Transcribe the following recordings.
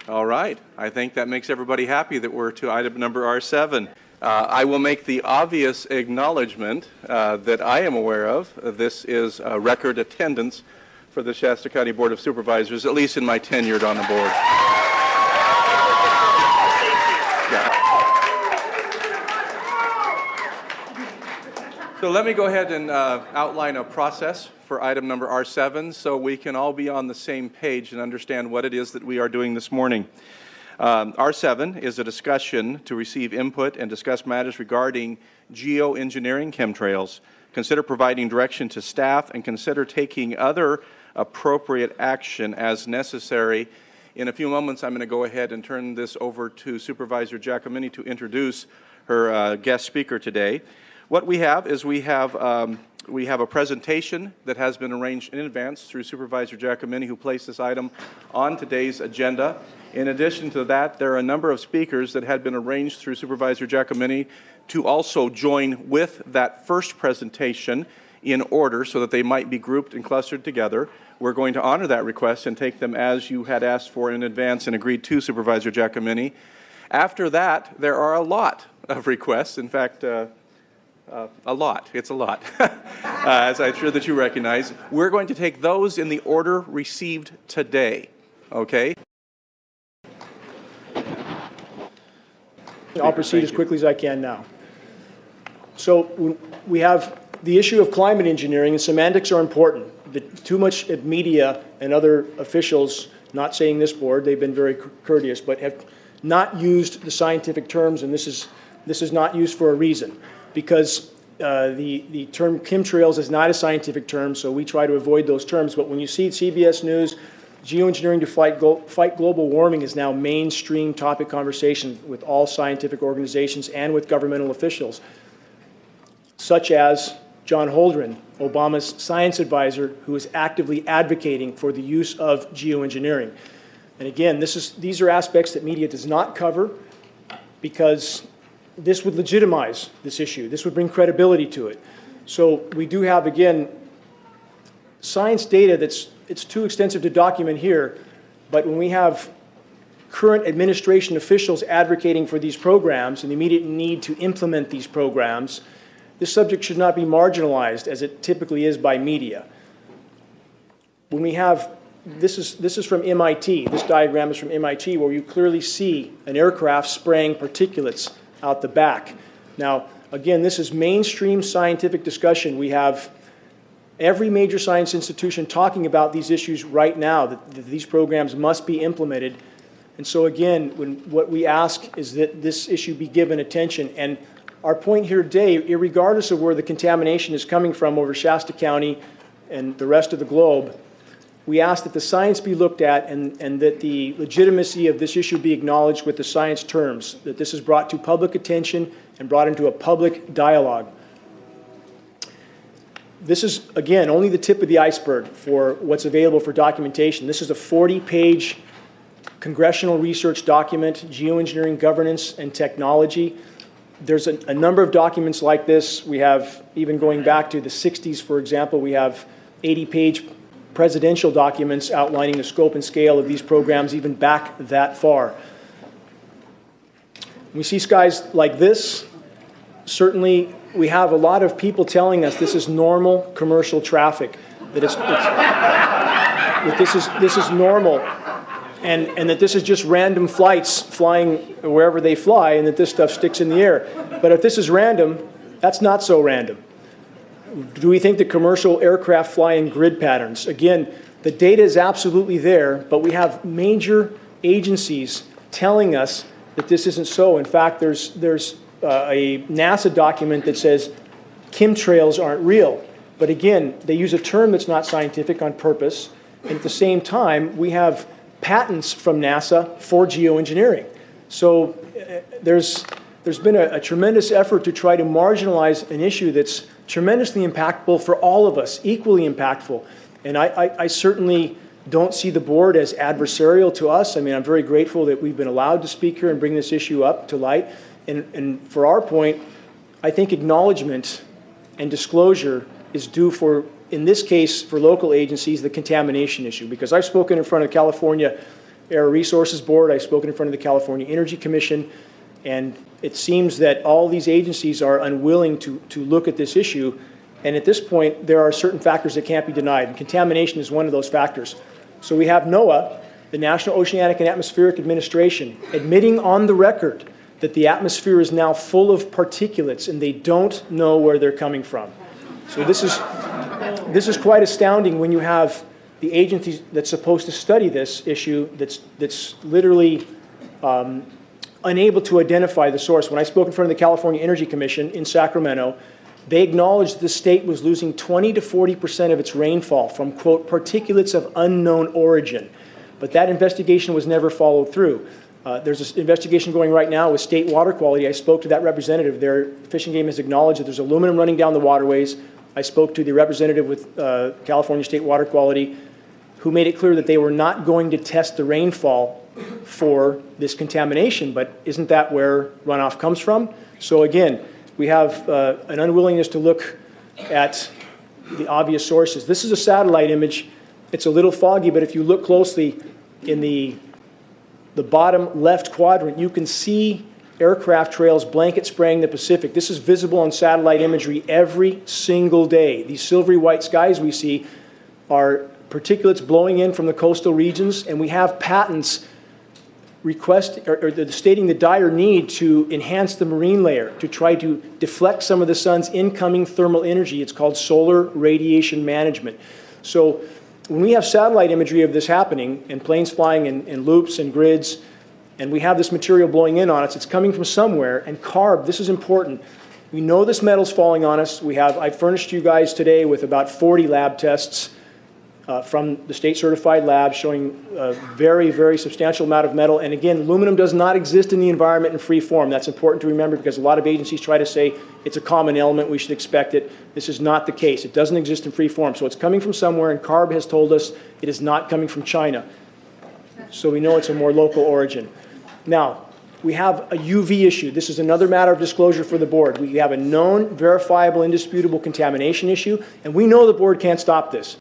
All right. I think that makes everybody happy that we're to item number R7. I will make the obvious acknowledgement that I am aware of. This is record attendance for the Shasta County Board of Supervisors, at least in my tenure on the board. So let me go ahead and outline a process for item number R7 so we can all be on the same page and understand what it is that we are doing this morning. R7 is a discussion to receive input and discuss matters regarding geoengineering chemtrails, consider providing direction to staff, and consider taking other appropriate action as necessary. In a few moments, I'm going to go ahead and turn this over to Supervisor Giacomini to introduce her guest speaker today. What we have is we have a presentation that has been arranged in advance through Supervisor Giacomini, who placed this item on today's agenda. In addition to that, there are a number of speakers that had been arranged through Supervisor Giacomini to also join with that first presentation in order so that they might be grouped and clustered together. We're going to honor that request and take them as you had asked for in advance and agreed to, Supervisor Giacomini. After that, there are a lot of requests. In fact, a lot. It's a lot, as I'm sure that you recognize. We're going to take those in the order received today, okay? I'll proceed as quickly as I can now. So we have the issue of climate engineering, and semantics are important. Too much media and other officials, not saying this board, they've been very courteous, but have not used the scientific terms, and this is not used for a reason. Because the term chemtrails is not a scientific term, so we try to avoid those terms. But when you see CBS News, geoengineering to fight global warming is now mainstream topic conversation with all scientific organizations and with governmental officials, such as John Holdren, Obama's science advisor, who is actively advocating for the use of geoengineering. And again, these are aspects that media does not cover because this would legitimize this issue. This would bring credibility to it. So we do have, again, science data it's too extensive to document here, but when we have current administration officials advocating for these programs and the immediate need to implement these programs, this subject should not be marginalized as it typically is by media. When we have, this is from MIT, this diagram is from MIT, where you clearly see an aircraft spraying particulates out the back. Now, again, this is mainstream scientific discussion. We have every major science institution talking about these issues right now, that these programs must be implemented. And so again, what we ask is that this issue be given attention. And our point here today, irregardless of where the contamination is coming from over Shasta County and the rest of the globe, we ask that the science be looked at and that the legitimacy of this issue be acknowledged with the science terms, that this is brought to public attention and brought into a public dialogue. This is, again, only the tip of the iceberg for what's available for documentation. This is a 40-page congressional research document, Geoengineering Governance and Technology. There's a number of documents like this. We have, even going back to the 60s, for example, we have 80-page presidential documents outlining the scope and scale of these programs even back that far. We see skies like this. Certainly, we have a lot of people telling us this is normal commercial traffic, that this is normal, and that this is just random flights flying wherever they fly, and that this stuff sticks in the air. But if this is random, that's not so random. Do we think that commercial aircraft fly in grid patterns? Again, the data is absolutely there, but we have major agencies telling us that this isn't so. In fact, there's a NASA document that says chemtrails aren't real. But again, they use a term that's not scientific on purpose. And at the same time, we have patents from NASA for geoengineering. So there's been a tremendous effort to try to marginalize an issue that's tremendously impactful for all of us, equally impactful. And I certainly don't see the board as adversarial to us. I mean, I'm very grateful that we've been allowed to speak here and bring this issue up to light. And for our point, I think acknowledgement and disclosure is due for, in this case, for local agencies, the contamination issue. Because I've spoken in front of California Air Resources Board. I've spoken in front of the California Energy Commission. And it seems that all these agencies are unwilling to look at this issue. And at this point, there are certain factors that can't be denied. And contamination is one of those factors. So we have NOAA, the National Oceanic and Atmospheric Administration, admitting on the record that the atmosphere is now full of particulates and they don't know where they're coming from. So this is quite astounding when you have the agency that's supposed to study this issue that's literally unable to identify the source. When I spoke in front of the California Energy Commission in Sacramento, they acknowledged the state was losing 20 to 40% of its rainfall from, quote, particulates of unknown origin. But that investigation was never followed through. There's an investigation going right now with state water quality. I spoke to that representative. Their Fish and Game has acknowledged that there's aluminum running down the waterways. I spoke to the representative with California State Water Quality, who made it clear that they were not going to test the rainfall for this contamination. But isn't that where runoff comes from? So again, we have an unwillingness to look at the obvious sources. This is a satellite image. It's a little foggy, but if you look closely in the bottom left quadrant, you can see aircraft trails blanket spraying the Pacific. This is visible on satellite imagery every single day. These silvery white skies we see are particulates blowing in from the coastal regions, and we have patents stating the dire need to enhance the marine layer to try to deflect some of the sun's incoming thermal energy. It's called solar radiation management. So when we have satellite imagery of this happening, and planes flying in loops and grids, and we have this material blowing in on us, it's coming from somewhere. And CARB, this is important. We know this metal's falling on us. I furnished you guys today with about 40 lab tests from the state-certified lab showing a very, very substantial amount of metal. And again, aluminum does not exist in the environment in free form. That's important to remember because a lot of agencies try to say it's a common element, we should expect it. This is not the case. It doesn't exist in free form. So it's coming from somewhere, and CARB has told us it is not coming from China. So we know it's a more local origin. Now, we have a UV issue. This is another matter of disclosure for the board. We have a known, verifiable, indisputable contamination issue, and we know the board can't stop this.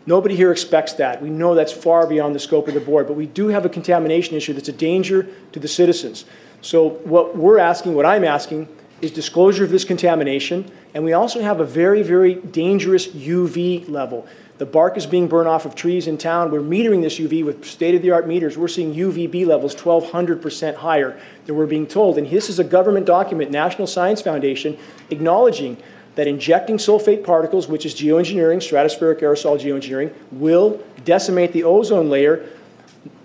Nobody here expects that. We know that's far beyond the scope of the board, but we do have a contamination issue that's a danger to the citizens. So what I'm asking, is disclosure of this contamination, and we also have a very, very dangerous UV level. The bark is being burned off of trees in town. We're metering this UV with state-of-the-art meters. We're seeing UVB levels 1,200% higher than we're being told. And this is a government document, National Science Foundation, acknowledging that injecting sulfate particles, which is geoengineering, stratospheric aerosol geoengineering, will decimate the ozone layer,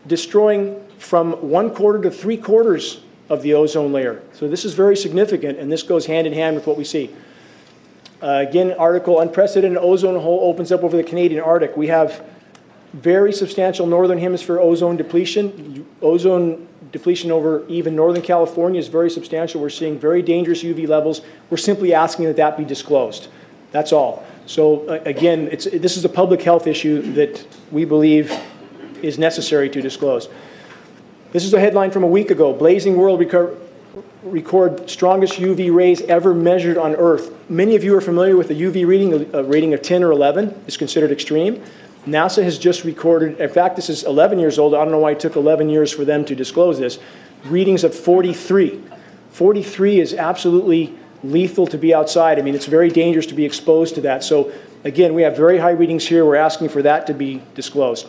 destroying from 1/4 to 3/4 of the ozone layer. So this is very significant, and this goes hand in hand with what we see. Again, article, unprecedented ozone hole opens up over the Canadian Arctic. We have very substantial northern hemisphere ozone depletion. Ozone depletion over even northern California is very substantial. We're seeing very dangerous UV levels. We're simply asking that that be disclosed. That's all. So again, this is a public health issue that we believe is necessary to disclose. This is a headline from a week ago. Blazing world record strongest UV rays ever measured on Earth. Many of you are familiar with the UV reading. A rating of 10 or 11 is considered extreme. NASA has just recorded, in fact, this is 11 years old. I don't know why it took 11 years for them to disclose this. Readings of 43. 43 is absolutely lethal to be outside. I mean, it's very dangerous to be exposed to that. So again, we have very high readings here. We're asking for that to be disclosed.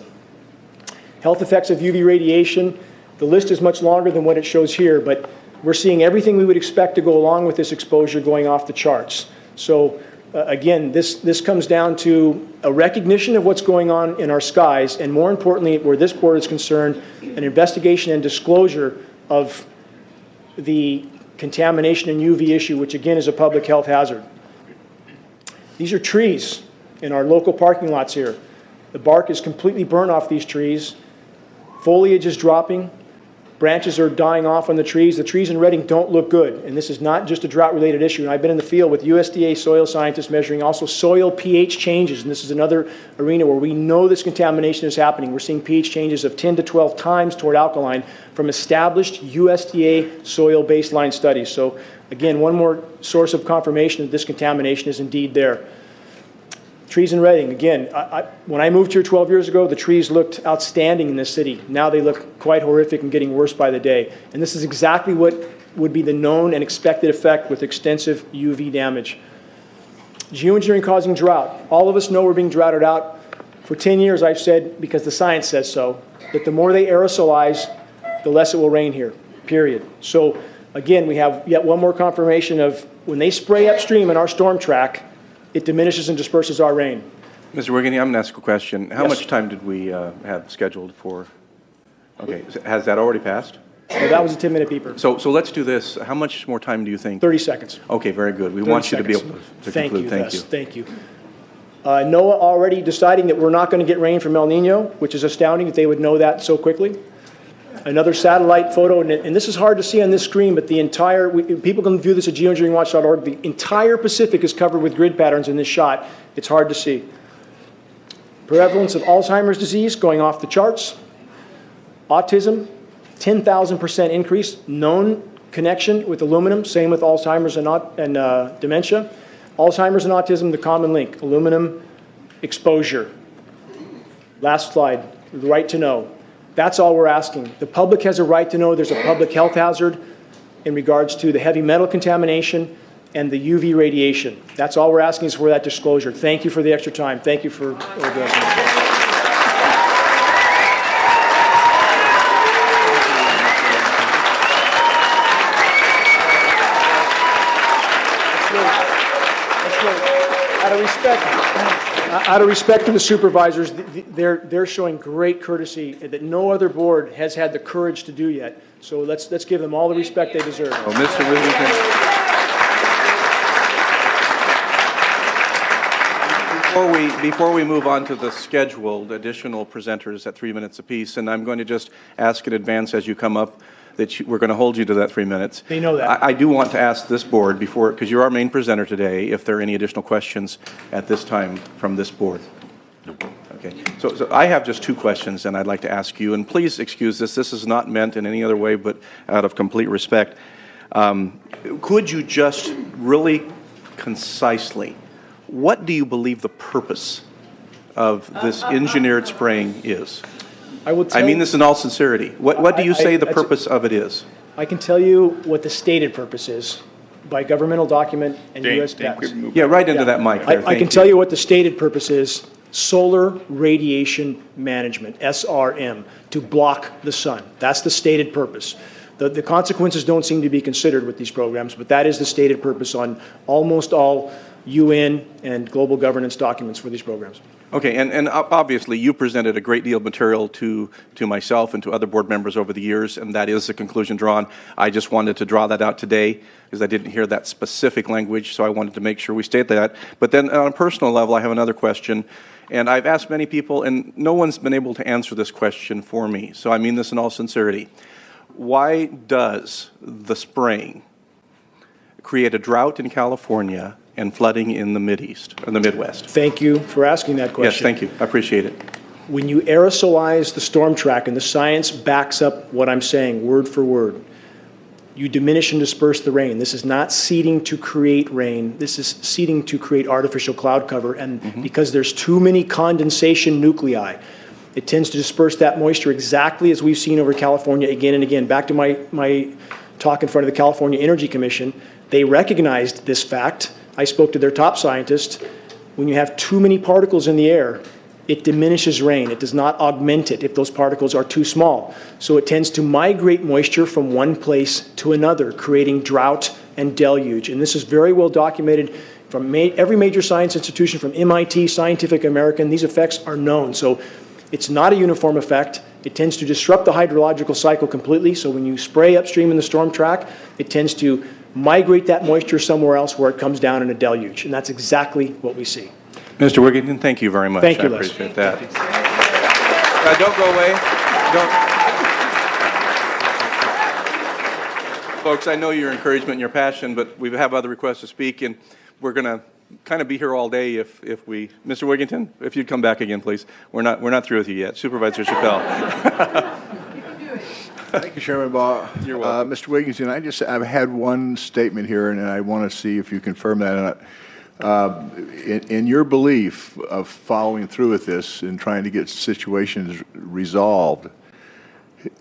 Health effects of UV radiation. The list is much longer than what it shows here, but we're seeing everything we would expect to go along with this exposure going off the charts. So again, this comes down to a recognition of what's going on in our skies, and more importantly, where this board is concerned, an investigation and disclosure of the contamination and UV issue, which again is a public health hazard. These are trees in our local parking lots here. The bark is completely burned off these trees. Foliage is dropping. Branches are dying off on the trees. The trees in Redding don't look good. And this is not just a drought-related issue. And I've been in the field with USDA soil scientists measuring also soil pH changes. And this is another arena where we know this contamination is happening. We're seeing pH changes of 10 to 12 times toward alkaline from established USDA soil baseline studies. So again, one more source of confirmation that this contamination is indeed there. Trees in Reading, again, when I moved here 12 years ago, the trees looked outstanding in this city. Now they look quite horrific and getting worse by the day. And this is exactly what would be the known and expected effect with extensive UV damage. Geoengineering causing drought. All of us know we're being droughted out. For 10 years I've said, because the science says so, that the more they aerosolize, the less it will rain here, period. So again, we have yet one more confirmation of when they spray upstream in our storm track, it diminishes and disperses our rain. Mr. Wiggany, I'm going to ask a question. How Yes. much time did we have scheduled for? Okay, has that already passed? So that was a 10-minute beeper. So let's do this. How much more time do you think? 30 seconds. Okay, very good. We 30 want you to be seconds. able to conclude. Thank you. Thank you. NOAA already deciding that we're not going to get rain from El Nino, which is astounding that they would know that so quickly. Another satellite photo, and this is hard to see on this screen, but the entire, people can view this at geoengineeringwatch.org, the entire Pacific is covered with grid patterns in this shot. It's hard to see. Prevalence of Alzheimer's disease going off the charts. Autism, 10,000% increase. Known connection with aluminum, same with Alzheimer's and dementia. Alzheimer's and autism, the common link, aluminum exposure. Last slide, the right to know. That's all we're asking. The public has a right to know there's a public health hazard in regards to the heavy metal contamination and the UV radiation. That's all we're asking is for that disclosure. Thank you for the extra time. Thank you for addressing it. Out of respect to the supervisors, they're showing great courtesy that no other board has had the courage to do yet. So let's give them all the respect they deserve. Well, Mr. Whittington, before we move on to the scheduled additional presenters at 3 minutes apiece, and I'm going to just ask in advance as you come up that we're going to hold you to that 3 minutes. They know that. I do want to ask this board before, because you're our main presenter today, if there are any additional questions at this time from this board. Okay. So I have just two questions, and I'd like to ask you, and please excuse this. This is not meant in any other way, but out of complete respect. Could you just really concisely, what do you believe the purpose of this engineered spraying is? I mean this in all sincerity. What do you say the purpose of it is? I can tell you what the stated purpose is by governmental document and U.S. patents. Yeah, right into that mic there. I can tell you what the stated purpose is. Solar radiation management, SRM, to block the sun. That's the stated purpose. The consequences don't seem to be considered with these programs, but that is the stated purpose on almost all UN and global governance documents for these programs. Okay, and obviously you presented a great deal of material to myself and to other board members over the years, and that is the conclusion drawn. I just wanted to draw that out today because I didn't hear that specific language, so I wanted to make sure we state that. But then on a personal level, I have another question, and I've asked many people, and no one's been able to answer this question for me, so I mean this in all sincerity. Why does the spraying create a drought in California and flooding in the Mideast, or the Midwest? Thank you for asking that question. Yes, thank you. I appreciate it. When you aerosolize the storm track, and the science backs up what I'm saying word for word, you diminish and disperse the rain. This is not seeding to create rain. This is seeding to create artificial cloud cover. And because there's too many condensation nuclei, it tends to disperse that moisture exactly as we've seen over California again and again. Back to my talk in front of the California Energy Commission, they recognized this fact. I spoke to their top scientists. When you have too many particles in the air, it diminishes rain. It does not augment it if those particles are too small. So it tends to migrate moisture from one place to another, creating drought and deluge. And this is very well documented from every major science institution, from MIT, Scientific American. These effects are known. So it's not a uniform effect. It tends to disrupt the hydrological cycle completely. So when you spray upstream in the storm track, it tends to migrate that moisture somewhere else where it comes down in a deluge. And that's exactly what we see. Mr. Wigington, thank you very much. Thank you, I appreciate that. Don't go away. Folks, I know your encouragement and your passion, but we have other requests to speak, and we're going to kind of be here all day if we... Mr. Wigington, if you'd come back again, please. We're not through with you yet. Supervisor Chappelle. Thank you, Chairman Baugh. You're welcome. Mr. Wigington, I've had one statement here, and I want to see if you confirm that or In your belief of following through with this and trying to get situations resolved,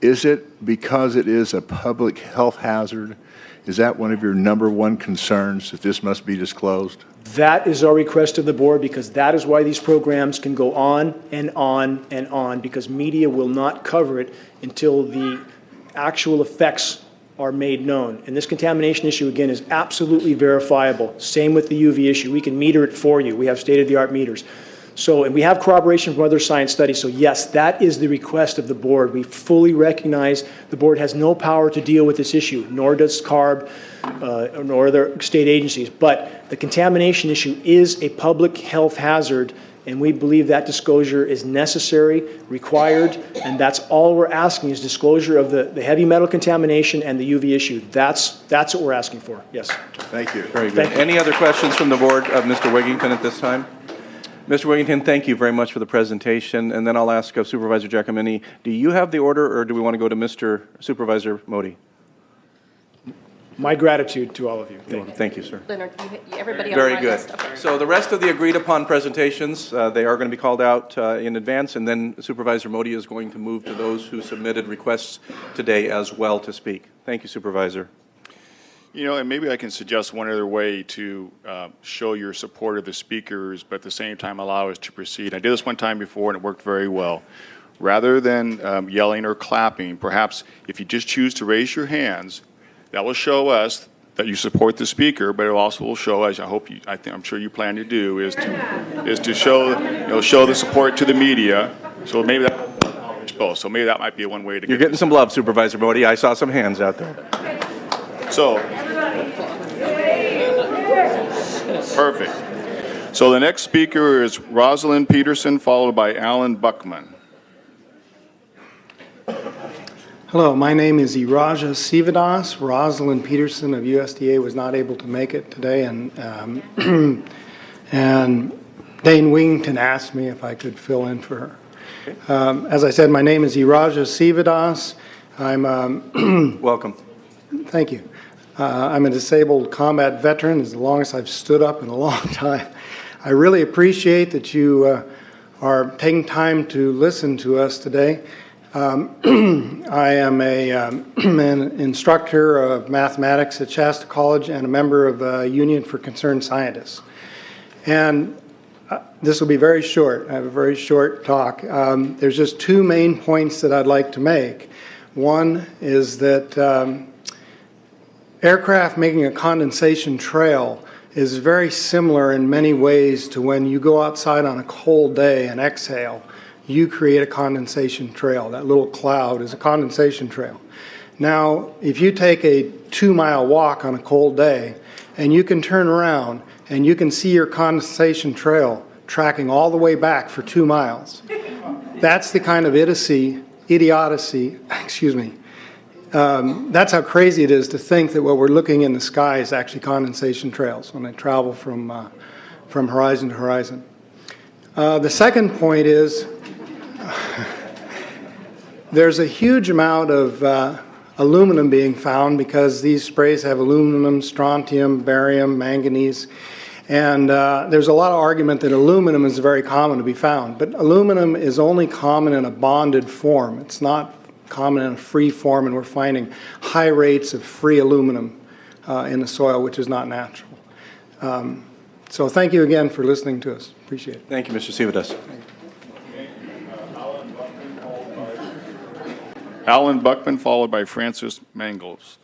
is it because it is a public health hazard? Is that one of your number one concerns, that this must be disclosed? That is our request of the board, because that is why these programs can go on and on and on, because media will not cover it until the actual effects are made known. And this contamination issue, again, is absolutely verifiable. Same with the UV issue. We can meter it for you. We have state-of-the-art meters. So, and we have corroboration from other science studies. So yes, that is the request of the board. We fully recognize the board has no power to deal with this issue, nor does CARB, nor other state agencies. But the contamination issue is a public health hazard, and we believe that disclosure is necessary, required, and that's all we're asking is disclosure of the heavy metal contamination and the UV issue. That's what we're asking for. Yes. Thank you. Very good. Any other questions from the board of Mr. Wigington at this time? Mr. Wigington, thank you very much for the presentation. And then I'll ask Supervisor Giacomini, do you have the order, or do we want to go to Mr. Supervisor Modi? My gratitude to all of you. Thank you, sir. Leonard, everybody on Very my good. list. Okay. So the rest of the agreed-upon presentations, they are going to be called out in advance, and then Supervisor Modi is going to move to those who submitted requests today as well to speak. Thank you, Supervisor. You know, and maybe I can suggest one other way to show your support of the speakers, but at the same time allow us to proceed. I did this one time before, and it worked very well. Rather than yelling or clapping, perhaps if you just choose to raise your hands, that will show us that you support the speaker, but it also will show us, I'm sure you plan to do, is to show, show the support to the media. So maybe so maybe that might be one way to get. You're getting some love, Supervisor Modi. I saw some hands out there. So, perfect. So the next speaker is Rosalind Peterson, followed by Alan Buckman. Hello, my name is Iraja Sivadas. Rosalind Peterson of USDA was not able to make it today, and and Dane Wington asked me if I could fill in for her. As I said, my name is Iraja Sivadas. I'm welcome. Thank you. I'm a disabled combat veteran. It's the longest I've stood up in a long time. I really appreciate that you are taking time to listen to us today. I am an instructor of mathematics at Shasta College and a member of the Union for Concerned Scientists. And this will be very short. I have a very short talk. There's just two main points that I'd like to make. One is that aircraft making a condensation trail is very similar in many ways to when you go outside on a cold day and exhale. You create a condensation trail. That little cloud is a condensation trail. Now, if you take a 2-mile walk on a cold day and you can turn around and you can see your condensation trail tracking all the way back for 2 miles, that's the kind of idiocy, that's how crazy it is to think that what we're looking in the sky is actually condensation trails when they travel from horizon to horizon. The second point is there's a huge amount of aluminum being found because these sprays have aluminum, strontium, barium, manganese, and there's a lot of argument that aluminum is very common to be found, but aluminum is only common in a bonded form. It's not common in a free form, and we're finding high rates of free aluminum in the soil, which is not natural. So thank you again for listening to us. Appreciate it. Thank you, Mr. Sivadas. Alan Buckman, followed by Francis Mangles.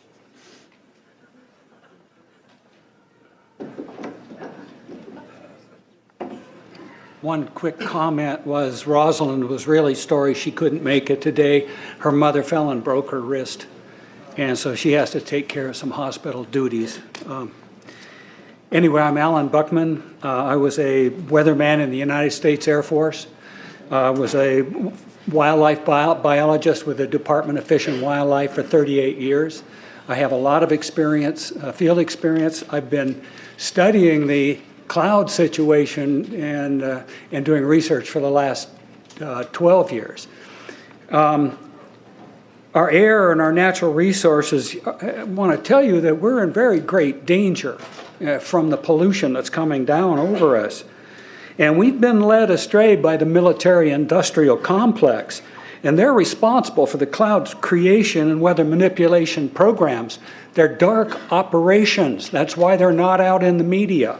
One quick comment was Rosalind was really sorry she couldn't make it today. Her mother fell and broke her wrist, and so she has to take care of some hospital duties. Anyway, I'm Alan Buckman. I was a weatherman in the United States Air Force. I was a wildlife biologist with the Department of Fish and Wildlife for 38 years. I have a lot of experience, field experience. I've been studying the cloud situation and doing research for the last 12 years. Our air and our natural resources, I want to tell you that we're in very great danger from the pollution that's coming down over us. And we've been led astray by the military-industrial complex, and they're responsible for the cloud's creation and weather manipulation programs. They're dark operations. That's why they're not out in the media.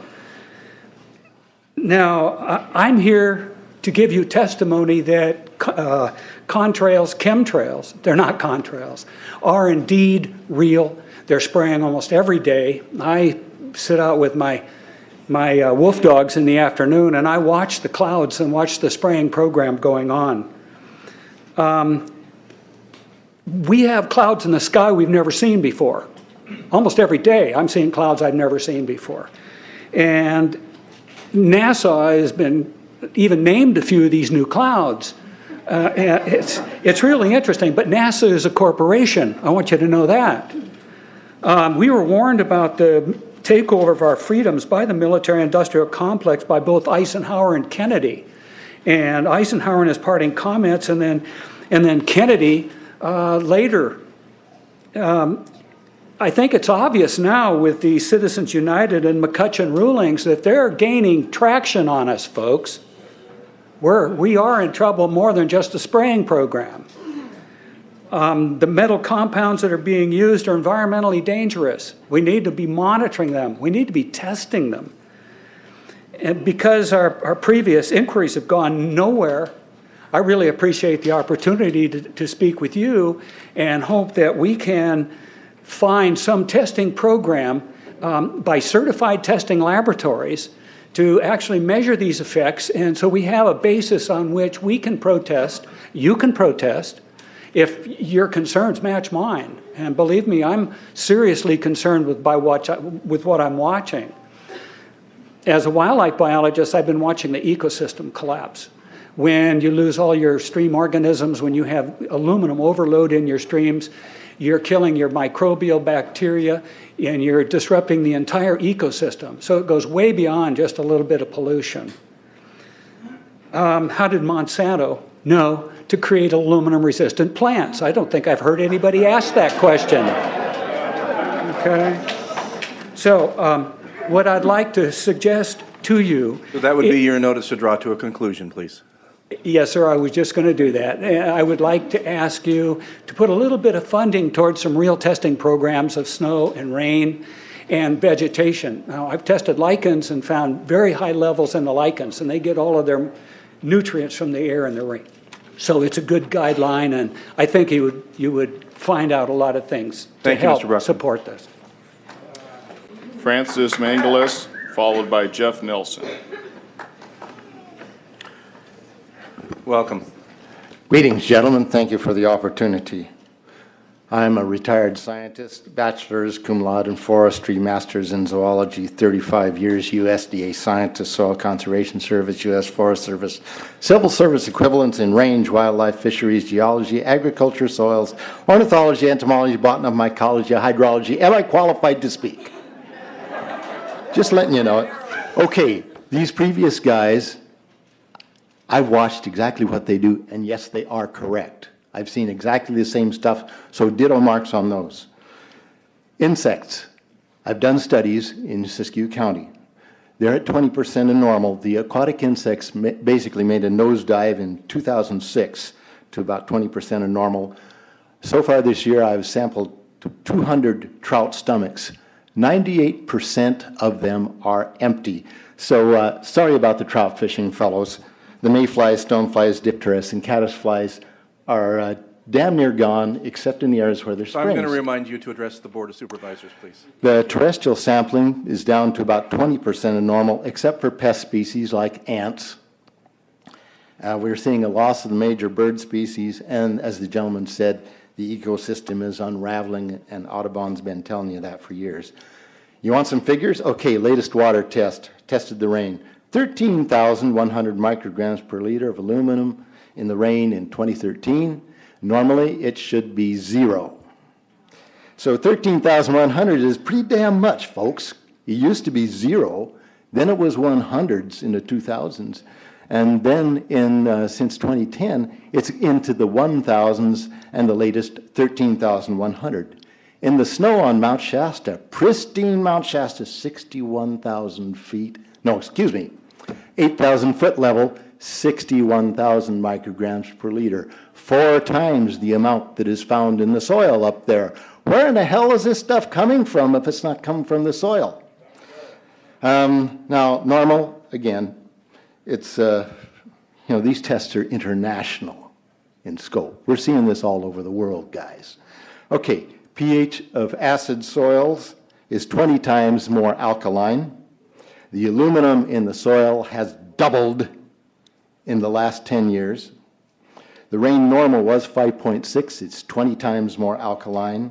Now, I'm here to give you testimony that contrails, chemtrails, they're not contrails, are indeed real. They're spraying almost every day. I sit out with my wolf dogs in the afternoon, and I watch the clouds and watch the spraying program going on. We have clouds in the sky we've never seen before. Almost every day I'm seeing clouds I've never seen before. And NASA has been even named a few of these new clouds. It's really interesting, but NASA is a corporation. I want you to know that. We were warned about the takeover of our freedoms by the military-industrial complex by both Eisenhower and Kennedy. And Eisenhower in his parting comments, and then Kennedy later. I think it's obvious now with the Citizens United and McCutcheon rulings that they're gaining traction on us, folks. We are in trouble more than just a spraying program. The metal compounds that are being used are environmentally dangerous. We need to be monitoring them. We need to be testing them. And because our previous inquiries have gone nowhere, I really appreciate the opportunity to speak with you and hope that we can find some testing program by certified testing laboratories to actually measure these effects, and so we have a basis on which we can protest, you can protest, if your concerns match mine. And believe me, I'm seriously concerned with what I'm watching. As a wildlife biologist, I've been watching the ecosystem collapse. When you lose all your stream organisms, when you have aluminum overload in your streams, you're killing your microbial bacteria, and you're disrupting the entire ecosystem. So it goes way beyond just a little bit of pollution. How did Monsanto know to create aluminum-resistant plants? I don't think I've heard anybody ask that question. Okay. So what I'd like to suggest to you... So that would be your notice to draw to a conclusion, please. Yes, sir, I was just going to do that. I would like to ask you to put a little bit of funding towards some real testing programs of snow and rain and vegetation. Now, I've tested lichens and found very high levels in the lichens, and they get all of their nutrients from the air and the rain. So it's a good guideline, and I think you would find out a lot of things to help support this. Francis Mangalis, followed by Jeff Nelson. Welcome. Greetings, gentlemen. Thank you for the opportunity. I'm a retired scientist, bachelor's, cum laude in forestry, master's in zoology, 35 years, USDA scientist, Soil Conservation Service, U.S. Forest Service, civil service equivalents in range, wildlife, fisheries, geology, agriculture, soils, ornithology, entomology, botany, mycology, hydrology. Am I qualified to speak? Just letting you know it. Okay, these previous guys, I've watched exactly what they do, and yes, they are correct. I've seen exactly the same stuff, so ditto marks on those. Insects. I've done studies in Siskiyou County. They're at 20% of normal. The aquatic insects basically made a nosedive in 2006 to about 20% of normal. So far this year, I've sampled 200 trout stomachs. 98% of them are empty. So sorry about the trout fishing, fellows. The mayflies, stoneflies, dipterus, and caddisflies are damn near gone, except in the areas where there's springs. I'm going to remind you to address the Board of Supervisors, please. The terrestrial sampling is down to about 20% of normal, except for pest species like ants. We're seeing a loss of the major bird species, and as the gentleman said, the ecosystem is unraveling, and Audubon's been telling you that for years. You want some figures? Okay, latest water test, tested the rain. 13,100 micrograms per liter of aluminum in the rain in 2013. Normally, it should be 0. So 13,100 is pretty damn much, folks. It used to be 0, then it was 100s in the 2000s, and then since 2010, it's into the 1,000s and the latest 13,100. In the snow on Mount Shasta, pristine Mount Shasta, 61,000 feet, no, excuse me, 8,000 foot level, 61,000 micrograms per liter, 4 times the amount that is found in the soil up there. Where in the hell is this stuff coming from if it's not coming from the soil? Now, normal, again, it's, these tests are international in scope. We're seeing this all over the world, guys. Okay, pH of acid soils is 20 times more alkaline. The aluminum in the soil has doubled in the last 10 years. The rain normal was 5.6. It's 20 times more alkaline.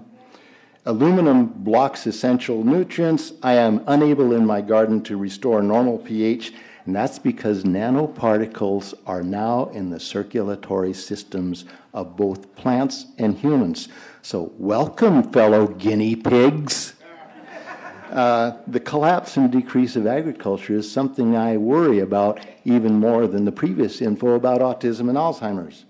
Aluminum blocks essential nutrients. I am unable in my garden to restore normal pH, and that's because nanoparticles are now in the circulatory systems of both plants and humans. So welcome, fellow guinea pigs. The collapse and decrease of agriculture is something I worry about even more than the previous info about autism and Alzheimer's.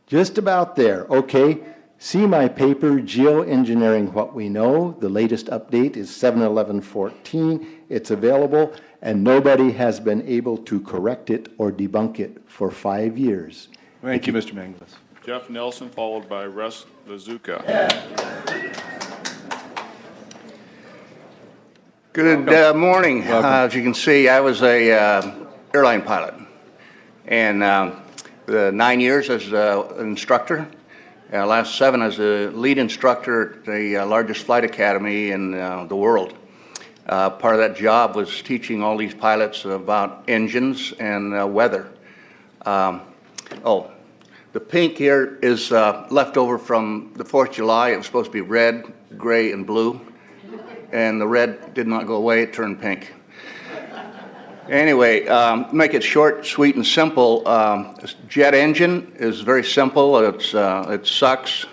Just about there. Okay, see my paper, Geoengineering What We Know. The latest update is 7/11/14. It's available, and nobody has been able to correct it or debunk it for 5 years. Thank you, Mr. Manglis. Jeff Nelson, followed by Russ Lazuka. Good morning. As you can see, I was a airline pilot, and 9 years as an instructor. Last 7 as a lead instructor at the largest flight academy in the world. Part of that job was teaching all these pilots about engines and weather. The pink here is leftover from the 4th of July. It was supposed to be red, gray, and blue. And the red did not go away, it turned pink. Anyway, make it short, sweet, and simple. Jet engine is very simple. It sucks,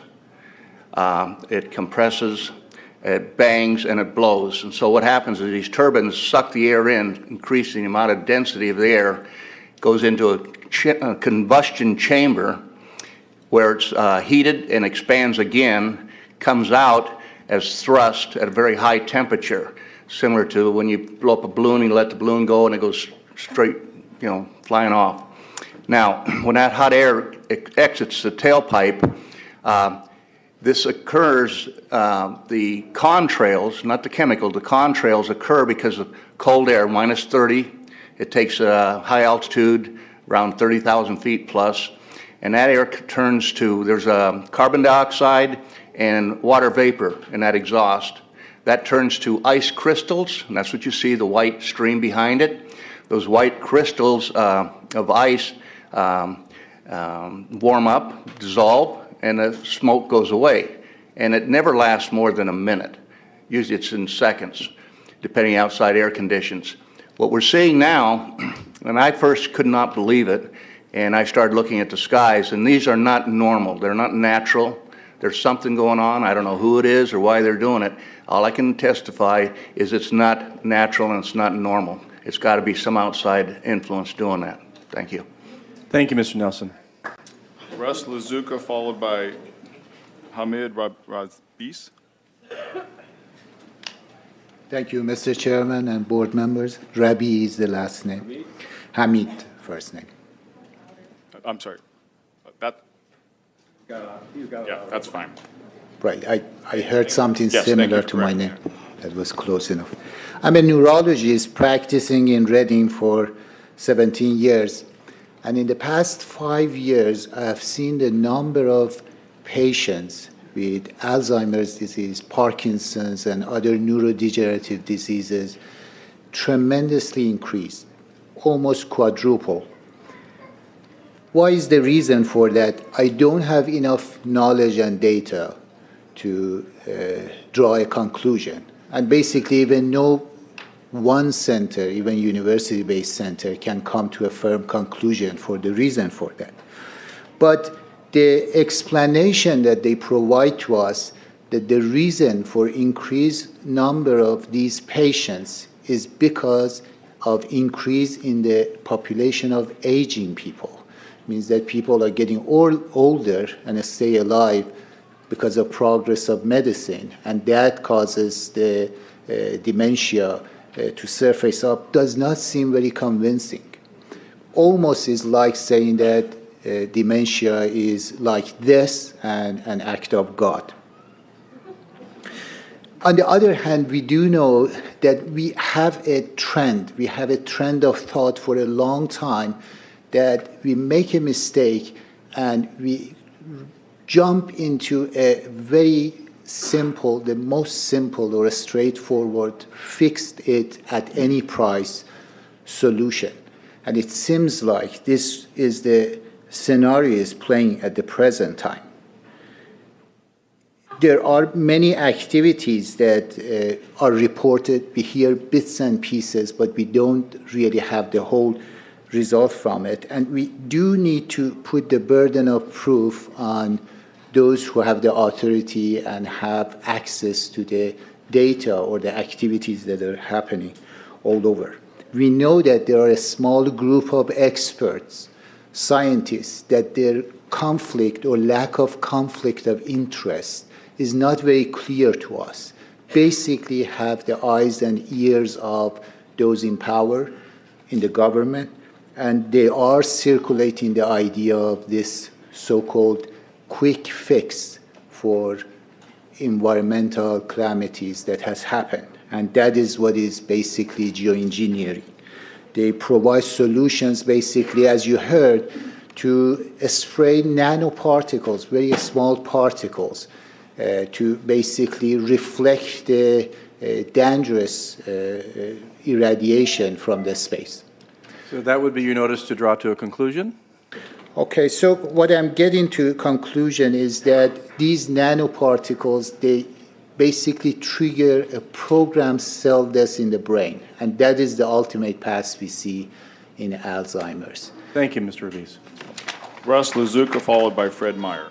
it compresses, it bangs, and it blows. And so what happens is these turbines suck the air in, increasing the amount of density of the air, goes into a combustion chamber where it's heated and expands again, comes out as thrust at a very high temperature, similar to when you blow up a balloon, you let the balloon go and it goes straight, flying off. Now, when that hot air exits the tailpipe, this occurs, the contrails, not the chemical, the contrails occur because of cold air, minus 30. It takes a high altitude, around 30,000 feet plus, and that air turns to, there's carbon dioxide and water vapor in that exhaust. That turns to ice crystals, and that's what you see, the white stream behind it. Those white crystals of ice warm up, dissolve, and the smoke goes away. And it never lasts more than a minute. Usually it's in seconds, depending on outside air conditions. What we're seeing now, and I first could not believe it, and I started looking at the skies, and these are not normal. They're not natural. There's something going on. I don't know who it is or why they're doing it. All I can testify is it's not natural and it's not normal. It's got to be some outside influence doing that. Thank you. Thank you, Mr. Nelson. Russ Lazuka, followed by Hamid Razbis. Thank you, Mr. Chairman and board members. Rabi is the last name. Hamid, first name. I'm sorry. Yeah, that's fine. Right, I heard something Yes, similar to my name. That was close enough. I'm a neurologist practicing in Reading for 17 years. And in the past 5 years, I have seen the number of patients with Alzheimer's disease, Parkinson's, and other neurodegenerative diseases tremendously increase, almost quadruple. What is the reason for that? I don't have enough knowledge and data to draw a conclusion. And basically, even no one center, even university-based center, can come to a firm conclusion for the reason for that. But the explanation that they provide to us, that the reason for increased number of these patients is because of increase in the population of aging people. Means that people are getting older and stay alive because of progress of medicine, and that causes the dementia to surface up, does not seem very convincing. Almost is like saying that dementia is like this and an act of God. On the other hand, we do know that we have a trend. We have a trend of thought for a long time that we make a mistake and we jump into a very simple, the most simple or a straightforward, fixed it at any price solution. And it seems like this is the scenario is playing at the present time. There are many activities that are reported. We hear bits and pieces, but we don't really have the whole result from it. And we do need to put the burden of proof on those who have the authority and have access to the data or the activities that are happening all over. We know that there are a small group of experts, scientists, that their conflict or lack of conflict of interest is not very clear to us. Basically have the eyes and ears of those in power in the government, and they are circulating the idea of this so-called quick fix for environmental calamities that has happened. And that is what is basically geoengineering. They provide solutions, basically, as you heard, to spray nanoparticles, very small particles, to basically reflect the dangerous irradiation from the space. So that would be your notice to draw to a conclusion? Okay, so what I'm getting to a conclusion is that these nanoparticles, they basically trigger a programmed cell death in the brain, and that is the ultimate path we see in Alzheimer's. Thank you, Mr. Revis. Russ Lazuka, followed by Fred Meyer.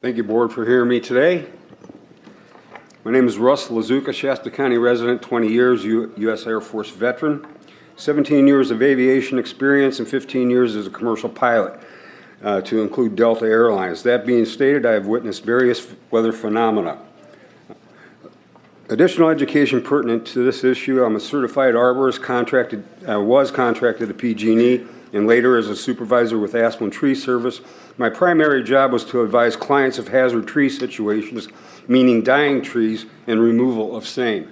Thank you, Board, for hearing me today. My name is Russ Lazuka, Shasta County resident, 20 years, U.S. Air Force veteran, 17 years of aviation experience, and 15 years as a commercial pilot, to include Delta Airlines. That being stated, I have witnessed various weather phenomena. Additional education pertinent to this issue: I'm a certified arborist, was contracted to PG&E, and later as a supervisor with Aspen Tree Service. My primary job was to advise clients of hazard tree situations, meaning dying trees and removal of same.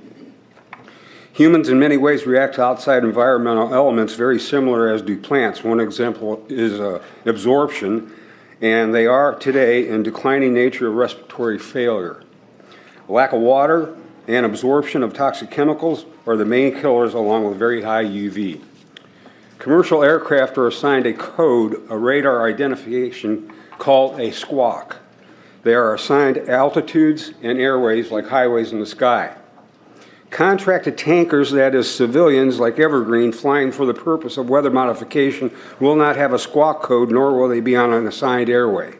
Humans in many ways react to outside environmental elements very similar as do plants. One example is absorption, and they are today in declining nature of respiratory failure. Lack of water and absorption of toxic chemicals are the main killers, along with very high UV. Commercial aircraft are assigned a code, a radar identification called a squawk. They are assigned altitudes and airways like highways in the sky. Contracted tankers, that is civilians like Evergreen, flying for the purpose of weather modification, will not have a squawk code, nor will they be on an assigned airway.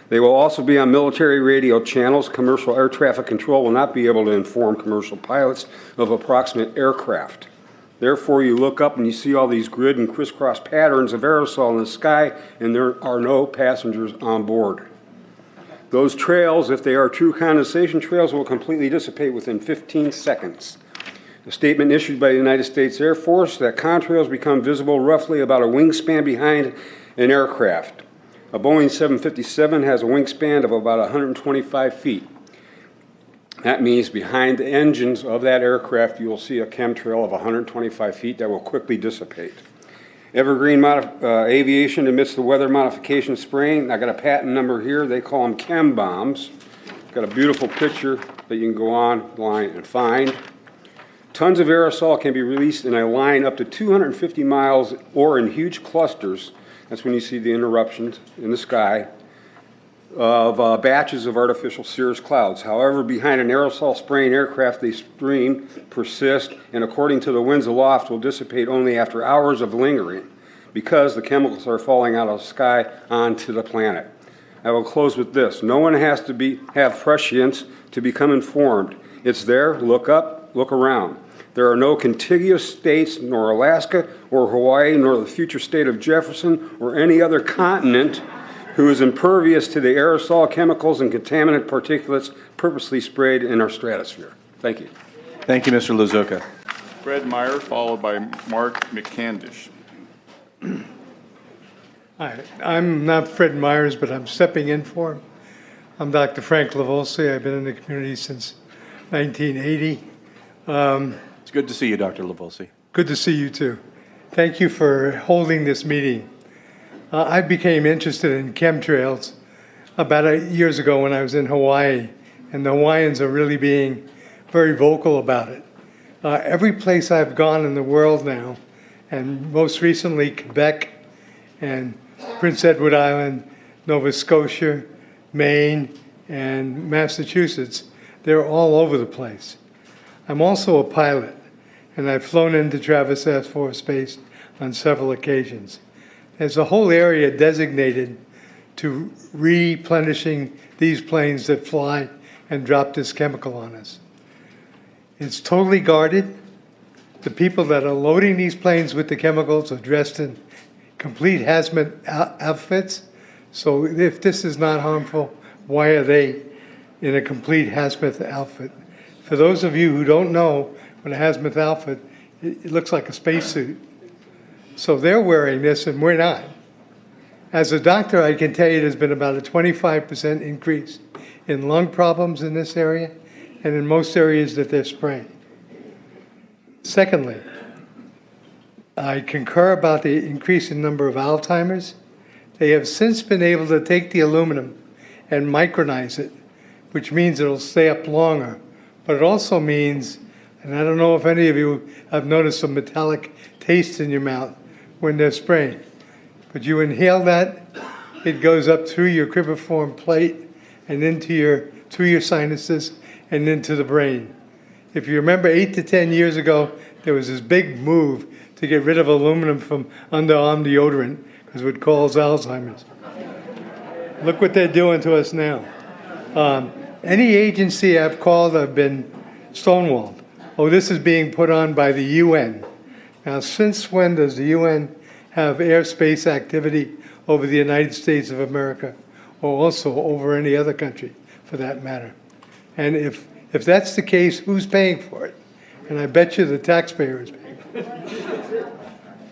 They will also be on military radio channels. Commercial air traffic control will not be able to inform commercial pilots of approximate aircraft. Therefore, you look up and you see all these grid and crisscross patterns of aerosol in the sky, and there are no passengers on board. Those trails, if they are true condensation trails, will completely dissipate within 15 seconds. A statement issued by the United States Air Force that contrails become visible roughly about a wingspan behind an aircraft. A Boeing 757 has a wingspan of about 125 feet. That means behind the engines of that aircraft, you will see a chemtrail of 125 feet that will quickly dissipate. Evergreen Aviation emits the weather modification spraying. I got a patent number here. They call them chem bombs. Got a beautiful picture that you can go online and find. Tons of aerosol can be released in a line up to 250 miles or in huge clusters. That's when you see the interruptions in the sky of batches of artificial cirrus clouds. However, behind an aerosol spraying aircraft, they stream, persist, and according to the winds aloft, will dissipate only after hours of lingering because the chemicals are falling out of the sky onto the planet. I will close with this. No one has to have prescience to become informed. It's there. Look up, look around. There are no contiguous states, nor Alaska or Hawaii, nor the future state of Jefferson or any other continent who is impervious to the aerosol chemicals and contaminant particulates purposely sprayed in our stratosphere. Thank you. Thank you, Mr. Lazuka. Fred Meyer, followed by Mark McCandish. Hi, I'm not Fred Myers, but I'm stepping in for him. I'm Dr. Frank Lavolsi. I've been in the community since 1980. It's good to see you, Dr. Lavolsi. Good to see you too. Thank you for holding this meeting. I became interested in chemtrails about 8 years ago when I was in Hawaii, and the Hawaiians are really being very vocal about it. Every place I've gone in the world now, and most recently Quebec and Prince Edward Island, Nova Scotia, Maine, and Massachusetts, they're all over the place. I'm also a pilot, and I've flown into Travis Air Force Base on several occasions. There's a whole area designated to replenishing these planes that fly and drop this chemical on us. It's totally guarded. The people that are loading these planes with the chemicals are dressed in complete hazmat outfits. So if this is not harmful, why are they in a complete hazmat outfit? For those of you who don't know what a hazmat outfit, it looks like a spacesuit. So they're wearing this and we're not. As a doctor, I can tell you there's been about a 25% increase in lung problems in this area and in most areas that they're spraying. Secondly, I concur about the increase in number of Alzheimer's. They have since been able to take the aluminum and micronize it, which means it'll stay up longer. But it also means, and I don't know if any of you have noticed some metallic taste in your mouth when they're spraying. But you inhale that, it goes up through your cribriform plate and through your sinuses and into the brain. If you remember 8 to 10 years ago, there was this big move to get rid of aluminum from Underarm Deodorant because it would cause Alzheimer's. Look what they're doing to us now. Any agency I've called, I've been stonewalled. Oh, this is being put on by the UN. Now, since when does the UN have airspace activity over the United States of America, or also over any other country, for that matter? And if that's the case, who's paying for it? And I bet you the taxpayer is paying for it.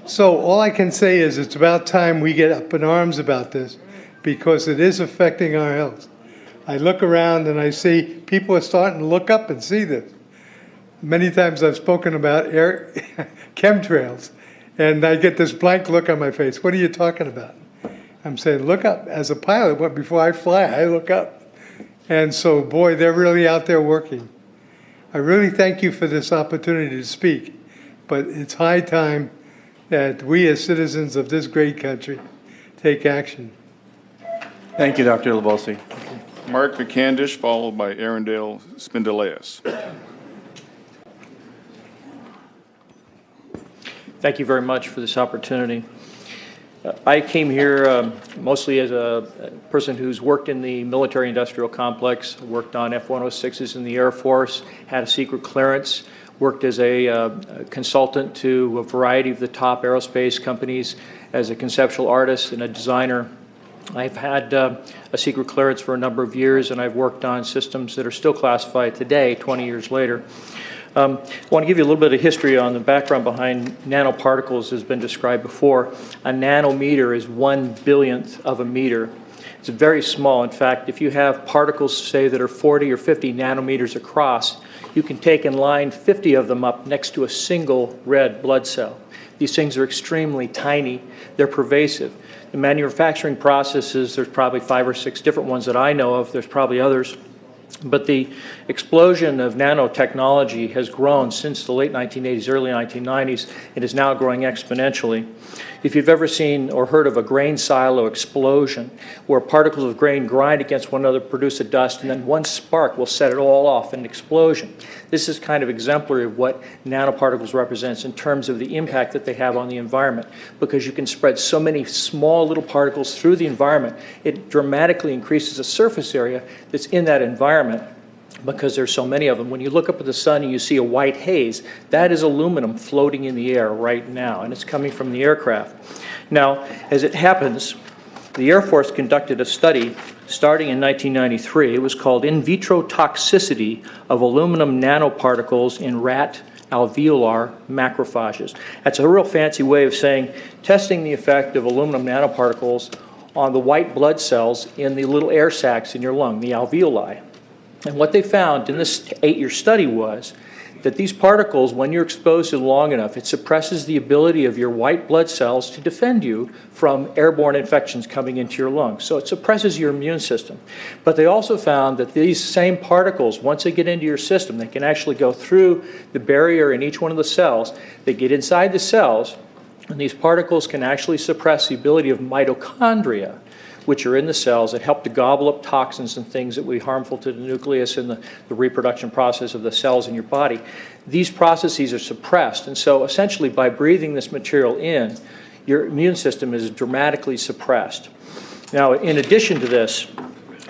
So all I can say is it's about time we get up in arms about this, because it is affecting our health. I look around and I see people are starting to look up and see this. Many times I've spoken about chemtrails, and I get this blank look on my face. What are you talking about? I'm saying, look up. As a pilot, before I fly, I look up. And so, boy, they're really out there working. I really thank you for this opportunity to speak, but it's high time that we as citizens of this great country take action. Thank you, Dr. Lavolsi. Mark McCandish, followed by Arundel Spindaleas. Thank you very much for this opportunity. I came here mostly as a person who's worked in the military-industrial complex, worked on F-106s in the Air Force, had a secret clearance, worked as a consultant to a variety of the top aerospace companies as a conceptual artist and a designer. I've had a secret clearance for a number of years, and I've worked on systems that are still classified today, 20 years later. I want to give you a little bit of history on the background behind nanoparticles has been described before. A nanometer is 1/1000th of a meter. It's very small. In fact, if you have particles, say, that are 40 or 50 nanometers across, you can take and line 50 of them up next to a single red blood cell. These things are extremely tiny. They're pervasive. The manufacturing processes, there's probably 5 or 6 different ones that I know of. There's probably others. But the explosion of nanotechnology has grown since the late 1980s, early 1990s, and is now growing exponentially. If you've ever seen or heard of a grain silo explosion, where particles of grain grind against one another, produce a dust, and then one spark will set it all off in an explosion. This is kind of exemplary of what nanoparticles represents in terms of the impact that they have on the environment, because you can spread so many small little particles through the environment, it dramatically increases the surface area that's in that environment. because there's so many of them. When you look up at the sun and you see a white haze, that is aluminum floating in the air right now, and it's coming from the aircraft. Now, as it happens, the Air Force conducted a study starting in 1993. It was called In Vitro Toxicity of Aluminum Nanoparticles in Rat Alveolar Macrophages. That's a real fancy way of saying testing the effect of aluminum nanoparticles on the white blood cells in the little air sacs in your lung, the alveoli. And what they found in this 8-year study was that these particles, when you're exposed to them long enough, it suppresses the ability of your white blood cells to defend you from airborne infections coming into your lungs. So it suppresses your immune system. But they also found that these same particles, once they get into your system, they can actually go through the barrier in each one of the cells. They get inside the cells, and these particles can actually suppress the ability of mitochondria, which are in the cells that help to gobble up toxins and things that would be harmful to the nucleus and the reproduction process of the cells in your body. These processes are suppressed, and so essentially by breathing this material in, your immune system is dramatically suppressed. Now, in addition to this,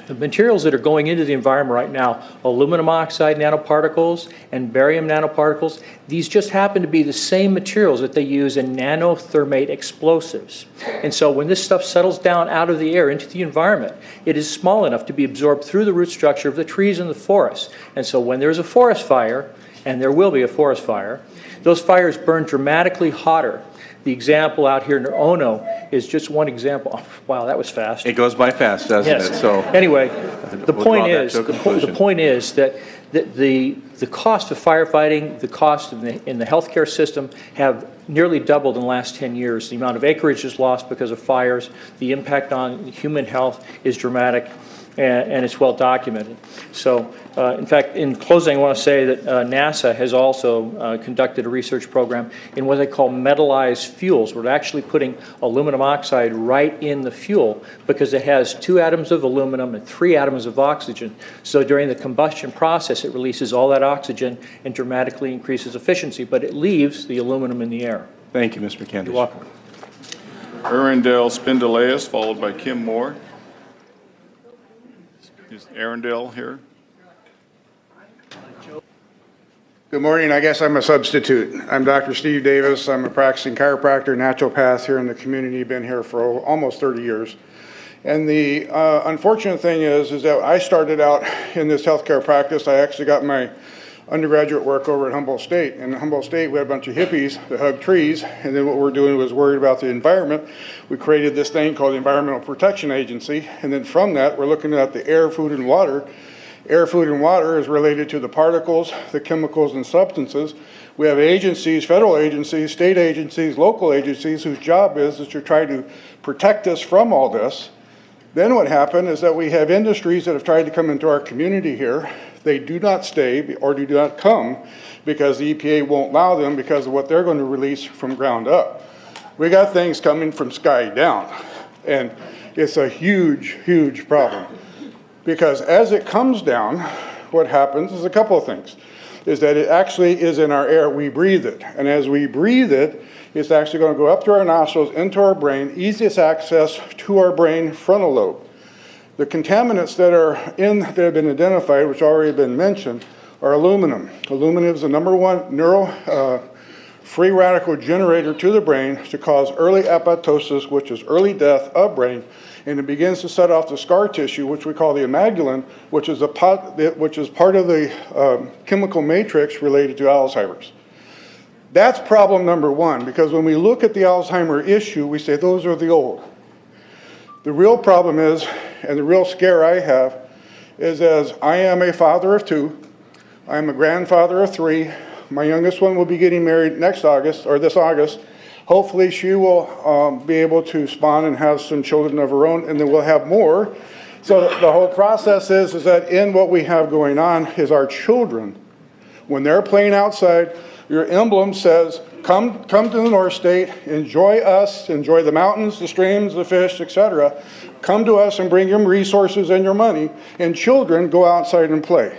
the materials that are going into the environment right now, aluminum oxide nanoparticles and barium nanoparticles, these just happen to be the same materials that they use in nanothermate explosives. And so when this stuff settles down out of the air into the environment, it is small enough to be absorbed through the root structure of the trees in the forest. And so when there's a forest fire, and there will be a forest fire, those fires burn dramatically hotter. The example out here in Ono is just one example. Oh, wow, that was fast. It goes by fast, doesn't it? So anyway, the we'll point is that the cost of firefighting, the cost in the healthcare system have nearly doubled in the last 10 years. The amount of acreage is lost because of fires. The impact on human health is dramatic, and it's well documented. So, in fact, in closing, I want to say that NASA has also conducted a research program in what they call metallized fuels. We're actually putting aluminum oxide right in the fuel because it has 2 atoms of aluminum and 3 atoms of oxygen. So during the combustion process, it releases all that oxygen and dramatically increases efficiency, but it leaves the aluminum in the air. Thank you, Mr. McCandless. You're welcome. Arundel Spindaleus, followed by Kim Moore. Is Arundel here? Good morning. I guess I'm a substitute. I'm Dr. Steve Davis. I'm a practicing chiropractor, naturopath here in the community. Been here for almost 30 years. And the unfortunate thing is that I started out in this healthcare practice. I actually got my undergraduate work over at Humboldt State. In Humboldt State, we had a bunch of hippies that hugged trees, and then what we're doing was worried about the environment. We created this thing called the Environmental Protection Agency, and then from that, we're looking at the air, food, and water. Air, food, and water is related to the particles, the chemicals, and substances. We have agencies, federal agencies, state agencies, local agencies, whose job is to try to protect us from all this. Then what happened is that we have industries that have tried to come into our community here. They do not stay or do not come because the EPA won't allow them because of what they're going to release from ground up. We got things coming from sky down, and it's a huge, huge problem. Because as it comes down, what happens is a couple of things. Is that it actually is in our air, we breathe it. And as we breathe it, it's actually going to go up through our nostrils, into our brain, easiest access to our brain frontal lobe. The contaminants that have been identified, which already have been mentioned, are aluminum. Aluminum is the #1 free radical generator to the brain to cause early apoptosis, which is early death of brain, and it begins to set off the scar tissue, which we call the amygdalin, which is part of the chemical matrix related to Alzheimer's. That's problem #1, because when we look at the Alzheimer issue, we say those are the old. The real problem is, and the real scare I have, is as I am a father of 2, I am a grandfather of 3, my youngest one will be getting married next August, or this August. Hopefully she will be able to spawn and have some children of her own, and then we'll have more. So the whole process is that in what we have going on is our children, when they're playing outside, your emblem says, come to the North State, enjoy us, enjoy the mountains, the streams, the fish, etc. Come to us and bring your resources and your money, and children go outside and play.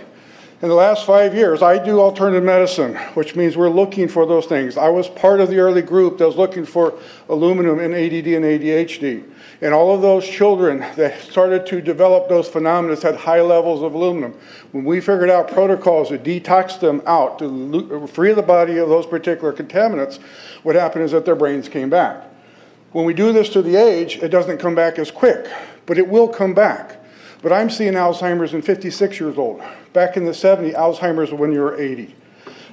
In the last 5 years, I do alternative medicine, which means we're looking for those things. I was part of the early group that was looking for aluminum in ADD and ADHD. And all of those children that started to develop those phenomena had high levels of aluminum. When we figured out protocols to detox them out, to free the body of those particular contaminants, what happened is that their brains came back. When we do this to the age, it doesn't come back as quick, but it will come back. But I'm seeing Alzheimer's in 56 years old. Back in the 70s, Alzheimer's when you were 80.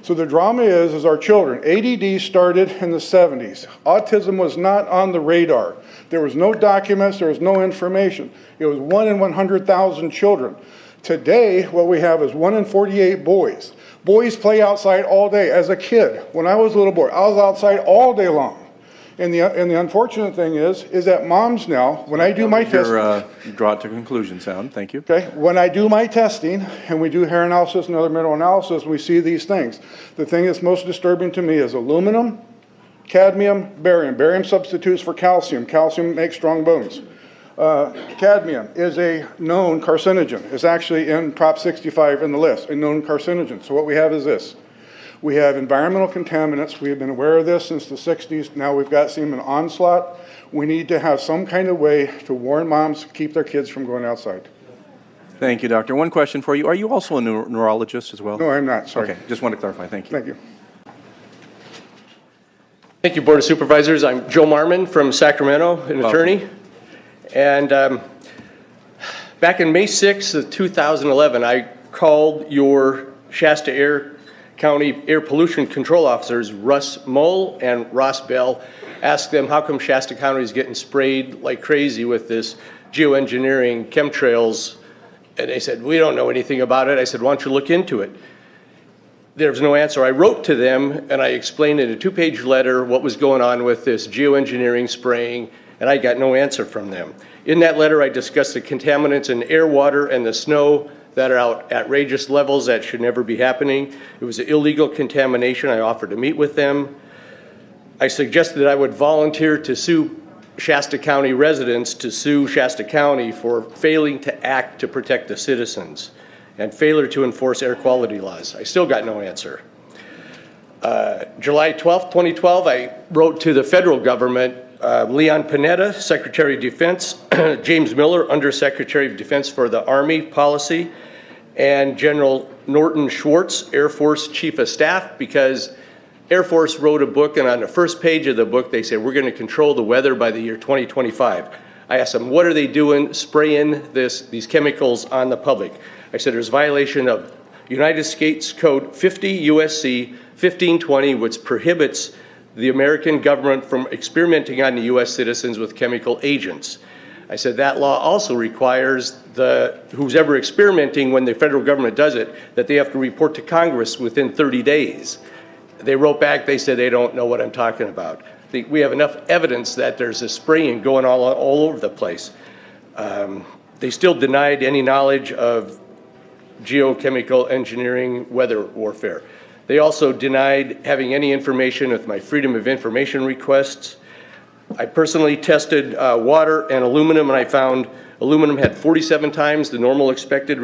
So the drama is our children. ADD started in the 70s. Autism was not on the radar. There was no documents, there was no information. It was 1 in 100,000 children. Today, what we have is 1 in 48 boys. Boys play outside all day. As a kid, when I was a little boy, I was outside all day long. And the unfortunate thing is that moms now, when I do my testing... Draw it to conclusion, sound. Thank you. Okay. When I do my testing, and we do hair analysis and other mineral analysis, we see these things. The thing that's most disturbing to me is aluminum, cadmium, barium. Barium substitutes for calcium. Calcium makes strong bones. Cadmium is a known carcinogen. It's actually in Prop 65 in the list, a known carcinogen. So what we have is this. We have environmental contaminants. We have been aware of this since the 60s. Now we've got seen an onslaught. We need to have some kind of way to warn moms, keep their kids from going outside. Thank you, Doctor. One question for you. Are you also a neurologist as well? No, I'm not. Sorry. Okay, just want to clarify. Thank you. Thank you. Thank you, Board of Supervisors. I'm Joe Marmon from Sacramento, an attorney. And back in May 6th of 2011, I called your Shasta County Air Pollution Control Officers, Russ Mull and Ross Bell, asked them how come Shasta County is getting sprayed like crazy with this geoengineering chemtrails. And they said, we don't know anything about it. I said, why don't you look into it? There was no answer. I wrote to them and I explained in a 2-page letter what was going on with this geoengineering spraying, and I got no answer from them. In that letter, I discussed the contaminants in air, water, and the snow that are out outrageous levels that should never be happening. It was an illegal contamination. I offered to meet with them. I suggested that I would volunteer to sue Shasta County residents, to sue Shasta County for failing to act to protect the citizens and failure to enforce air quality laws. I still got no answer. July 12th, 2012, I wrote to the federal government, Leon Panetta, Secretary of Defense, James Miller, Undersecretary of Defense for the Army Policy, and General Norton Schwartz, Air Force Chief of Staff, because Air Force wrote a book, and on the first page of the book, they said, we're going to control the weather by the year 2025. I asked them, what are they doing spraying these chemicals on the public? I said, there's violation of United States Code 50 USC 1520, which prohibits the American government from experimenting on the U.S. citizens with chemical agents. I said that law also requires who's ever experimenting, when the federal government does it, that they have to report to Congress within 30 days. They wrote back, they said they don't know what I'm talking about. We have enough evidence that there's a spraying going all over the place. They still denied any knowledge of geochemical engineering weather warfare. They also denied having any information with my Freedom of Information requests. I personally tested water and aluminum, and I found aluminum had 47 times the normal expected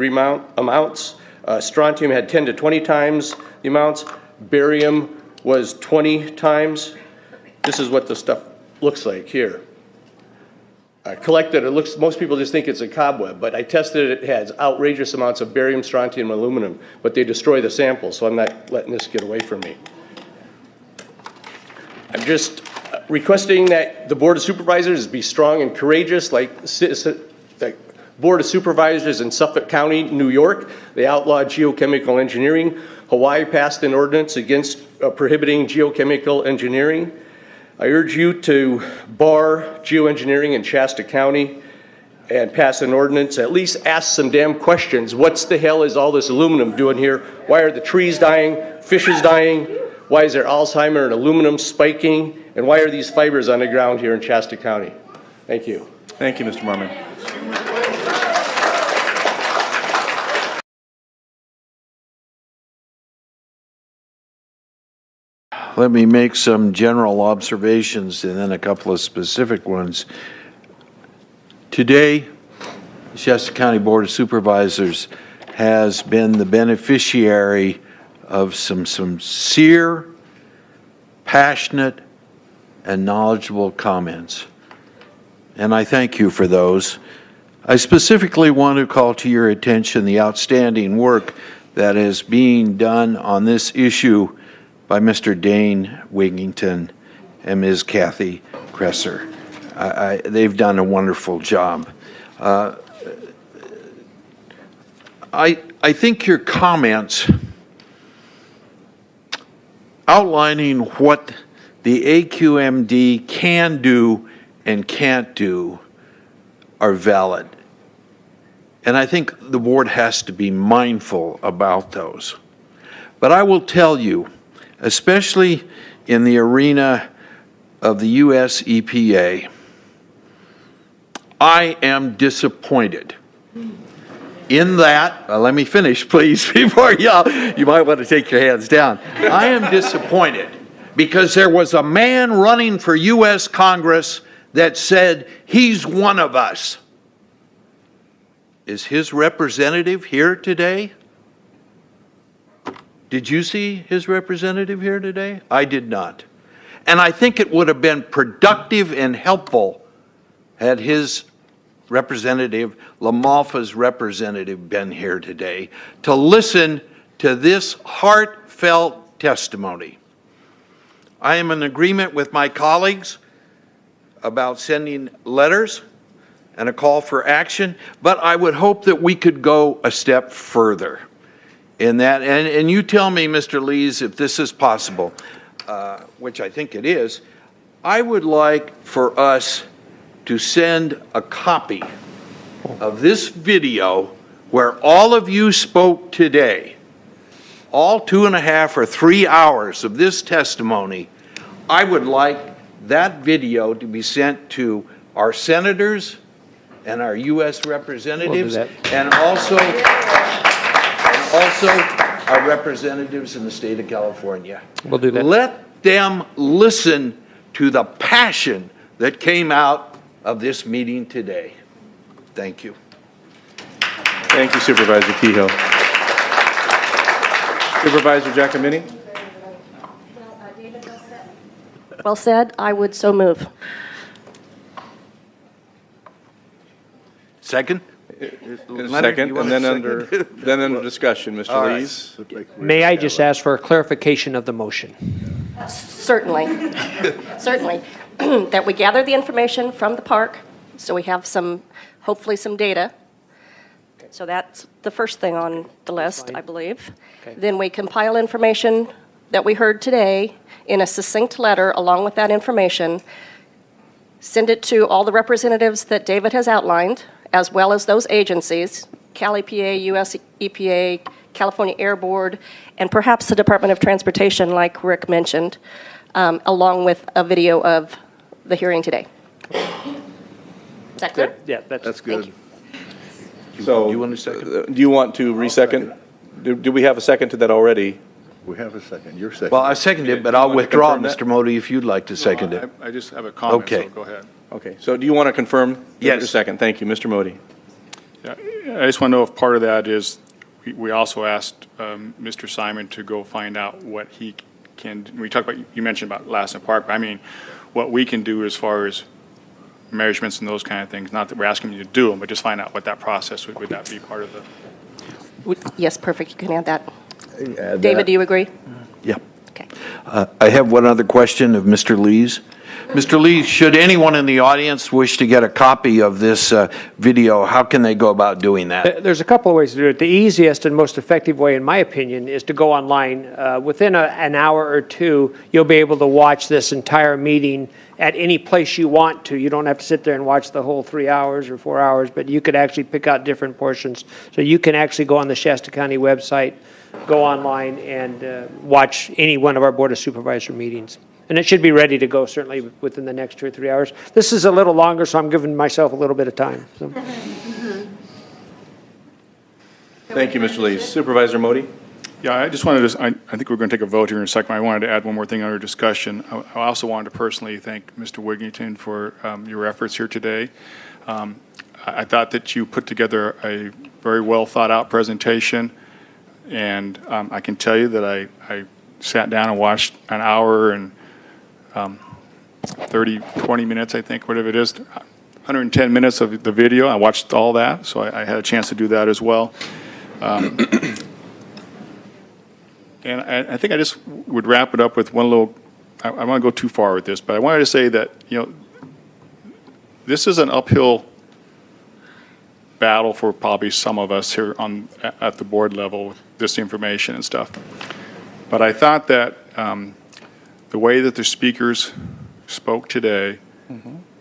amounts. Strontium had 10 to 20 times the amounts. Barium was 20 times. This is what the stuff looks like here. I collected, most people just think it's a cobweb, but I tested it. It has outrageous amounts of barium, strontium, and aluminum, but they destroy the sample, so I'm not letting this get away from me. I'm just requesting that the Board of Supervisors be strong and courageous, like the Board of Supervisors in Suffolk County, New York. They outlawed geochemical engineering. Hawaii passed an ordinance against prohibiting geochemical engineering. I urge you to bar geoengineering in Shasta County and pass an ordinance. At least ask some damn questions. What the hell is all this aluminum doing here? Why are the trees dying, fishes dying? Why is there Alzheimer and aluminum spiking? And why are these fibers on the ground here in Shasta County? Thank you. Thank you, Mr. Marmon. Let me make some general observations and then a couple of specific ones. Today, the Shasta County Board of Supervisors has been the beneficiary of some sincere, passionate, and knowledgeable comments. And I thank you for those. I specifically want to call to your attention the outstanding work that is being done on this issue by Mr. Dane Wigington and Ms. Kathy Kresser. They've done a wonderful job. I think your comments outlining what the AQMD can do and can't do are valid. And I think the board has to be mindful about those. But I will tell you, especially in the arena of the U.S. EPA, I am disappointed in that, let me finish please before you might want to take your hands down. I am disappointed because there was a man running for U.S. Congress that said he's one of us. Is his representative here today? Did you see his representative here today? I did not. And I think it would have been productive and helpful had his representative, LaMalfa's representative, been here today to listen to this heartfelt testimony. I am in agreement with my colleagues about sending letters and a call for action, but I would hope that we could go a step further in that. And you tell me, Mr. Lees, if this is possible, which I think it is. I would like for us to send a copy of this video where all of you spoke today, all 2.5 or 3 hours of this testimony. I would like that video to be sent to our senators and our U.S. representatives, and also our representatives in the state of California. We'll do that. Let them listen to the passion that came out of this meeting today. Thank you. Thank you, Supervisor Kehoe. Supervisor Giacomini? Well said. I would so move. Second? Second, and then under discussion, Mr. Lees. May I just ask for a clarification of the motion? Certainly. Certainly. That we gather the information from the park, so we have hopefully some data. So that's the first thing on the list, I believe. Okay. Then we compile information that we heard today in a succinct letter along with that information, send it to all the representatives that David has outlined, as well as those agencies, Cal EPA, US EPA, California Air Board, and perhaps the Department of Transportation, like Rick mentioned, along with a video of the hearing today. Is that clear? Yeah, that's good. So, you want a second? Do you want to re-second? Do we have a second to that already? We have a second. You're second. Well, I seconded it, but I'll withdraw, Mr. Modi, if you'd like to second it. I just have a comment, Okay. so go ahead. Okay. So do you want to confirm? Yes. Your second. Thank you, Mr. Modi. Yeah, I just want to know if part of that is, we also asked Mr. Simon to go find out what he can, we talked about, you mentioned about Lassen Park, but I mean, what we can do as far as measurements and those kind of things, not that we're asking you to do them, but just find out what that process would that be part of the... Yes, perfect. You can add that. David, do you agree? Yeah. Okay. I have one other question of Mr. Lees. Mr. Lees, should anyone in the audience wish to get a copy of this video, how can they go about doing that? There's a couple of ways to do it. The easiest and most effective way, in my opinion, is to go online. Within an hour or two, you'll be able to watch this entire meeting at any place you want to. You don't have to sit there and watch the whole 3 hours or 4 hours, but you could actually pick out different portions. So you can actually go on the Shasta County website, go online, and watch any one of our Board of Supervisor meetings. And it should be ready to go certainly within the next 2 or 3 hours. This is a little longer, so I'm giving myself a little bit of time. So. Thank you, Mr. Lees. Supervisor Modi? Yeah, I just wanted to, I think we're going to take a vote here in a second. I wanted to add one more thing under discussion. I also wanted to personally thank Mr. Wigington for your efforts here today. I thought that you put together a very well thought out presentation, and I can tell you that I sat down and watched an hour and 20 minutes, I think, whatever it is, 110 minutes of the video. I watched all that, so I had a chance to do that as well. And I think I just would wrap it up with one little, I don't want to go too far with this, but I wanted to say that, this is an uphill battle for probably some of us here at the board level with this information and stuff. But I thought that the way that the speakers spoke today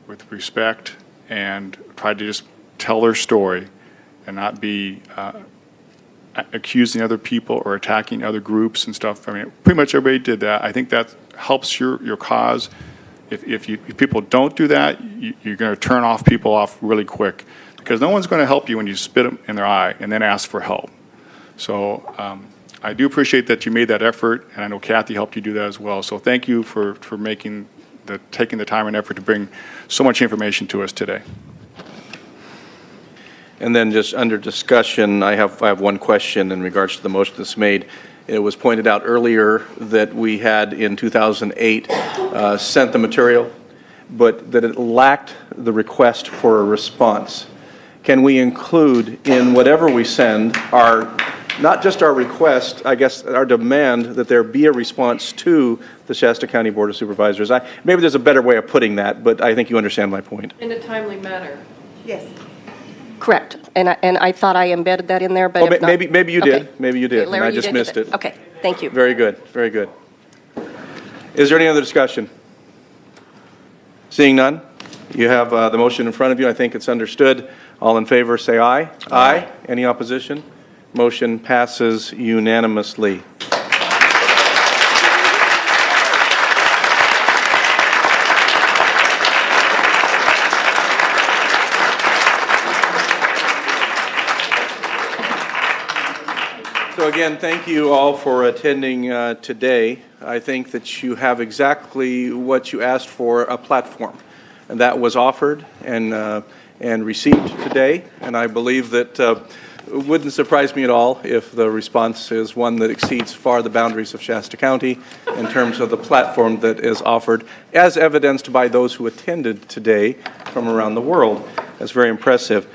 with respect and tried to just tell their story and not be accusing other people or attacking other groups and stuff. I mean, pretty much everybody did that. I think that helps your cause. If people don't do that, you're going to turn people off really quick, because no one's going to help you when you spit them in their eye and then ask for help. So I do appreciate that you made that effort, and I know Kathy helped you do that as well. So thank you for taking the time and effort to bring so much information to us today. And then just under discussion, I have one question in regards to the motion that's made. It was pointed out earlier that we had in 2008 sent the material, but that it lacked the request for a response. Can we include in whatever we send not just our request, I guess our demand that there be a response to the Shasta County Board of Supervisors? Maybe there's a better way of putting that, but I think you understand my point. In a timely manner. Yes. Correct. And I thought I embedded that in there, but if not- maybe you did. Okay. Maybe you did, Okay, Larry, and I just missed it. Okay, thank you. Very good, very good. Is there any other discussion? Seeing none, you have the motion in front of you. I think it's understood. All in favor, say aye. Aye. Any opposition? Motion passes unanimously. So again, thank you all for attending today. I think that you have exactly what you asked for, a platform, and that was offered and received today. And I believe that it wouldn't surprise me at all if the response is one that exceeds far the boundaries of Shasta County in terms of the platform that is offered, as evidenced by those who attended today from around the world. That's very impressive.